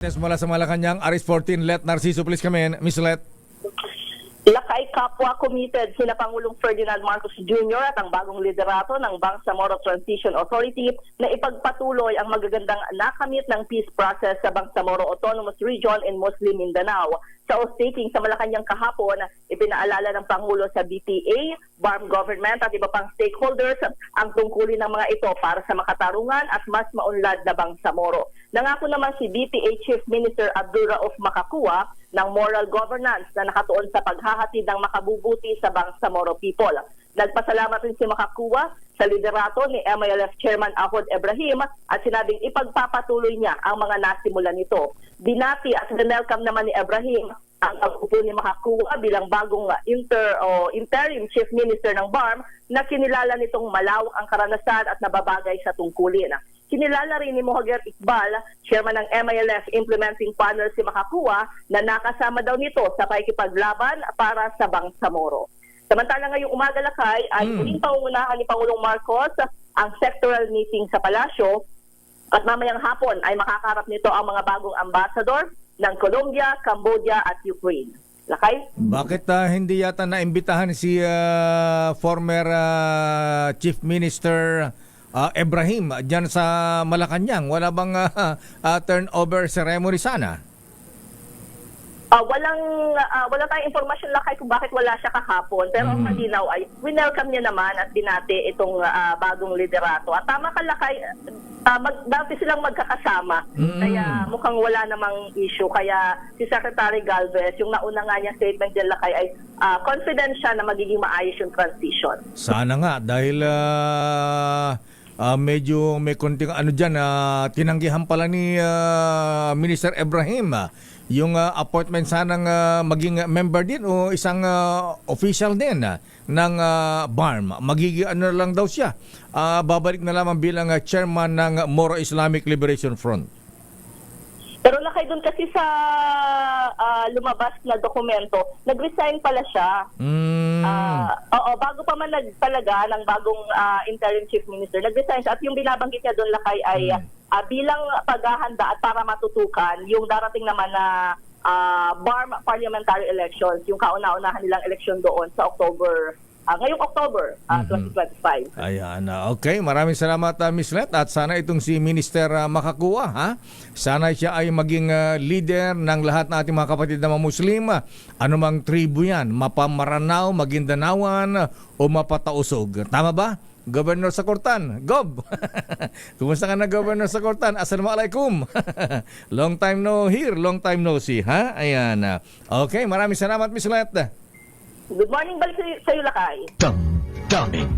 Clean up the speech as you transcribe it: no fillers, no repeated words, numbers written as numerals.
Mula sa Malacanang, Aris 14, Let Narciso, please come in. Miss Let. Lakay kapwa committed sina Pangulong Ferdinand Marcos Jr. at ang bagong liderato ng Bangsamoro Transition Authority na ipagpatuloy ang magagandang nakamit ng peace process sa Bangsamoro Autonomous Region in Muslim Mindanao. Sa oath-taking sa Malacanang kahapon, ipinaalala ng Pangulo sa BTA, BARM government at iba pang stakeholders ang tungkulin ng mga ito para sa makatarungan at mas maunlad na Bangsamoro. Nangako naman si BTA Chief Minister Abdul Rauf Makakua ng moral governance na nakatuon sa paghahatid ng makabubuti sa Bangsamoro people. Nagpasalamat rin si Makakua sa liderato ni MILF Chairman Ahod Ibrahim at sinabing ipagpapatuloy niya ang mga nasimulan nito. Binati at welcome naman ni Ibrahim ang pag-upo ni Makakua bilang bagong interim Chief Minister ng BARM na kinilala nitong malawak ang karanasan at nababagay sa tungkulin. Kinilala rin ni Mohager Iqbal, chairman ng MILF Implementing Panel si Makakua, na nakasama daw nito sa pakikipaglaban para sa Bangsamoro. Samantala ngayong umaga lakay ay muling pangungunahan ni Pangulong Marcos ang sectoral meeting sa Palasyo at mamayang hapon ay makakarap nito ang mga bagong ambassador ng Colombia, Cambodia at Ukraine. Lakay? Bakit hindi yata naimbitahan si former Chief Minister Ibrahim dyan sa Malacanang? Wala bang turnover ceremony sana? Wala tayong informasyon lakay kung bakit wala siya kahapon. Pero ang malinaw ay winelcome niya naman at binati itong bagong liderato. At tama ka lakay, dati silang magkakasama. Kaya mukhang wala namang issue. Kaya si Secretary Galvez, yung nauna nga niya statement dyan lakay ay confident siya na magiging maayos yung transition. Sana nga dahil medyo may konting dyan, tinanggihan pala ni Minister Ibrahim yung appointment sanang maging member din o isang official din ng BARM. Magiging lang daw siya. Babalik na lamang bilang chairman ng Moro Islamic Liberation Front. Pero lakay doon kasi sa lumabas na dokumento, nag-resign pala siya. Bago pa man talaga ng bagong interim chief minister, nag-resign siya. At yung binabanggit niya doon lakay ay bilang paghahanda at para matutukan yung darating naman na BARM parliamentary elections, yung kauna-unahan nilang eleksyon doon sa ngayong October 2025. Ayan. Okay, maraming salamat Miss Let, at sana itong si Minister Makakua, sana siya ay maging leader ng lahat ng ating mga kapatid na mga Muslim, anumang tribu yan, Mapamaranaw, Magindanawan o Mapatausog. Tama ba? Governor Sakortan, Gob. Kumusta ka na, Governor Sakortan? Assalamualaikum. Long time no hear, long time no see, ha? Ayan. Okay, maraming salamat Miss Let. Good morning, balik sa iyo lakay. Damdamin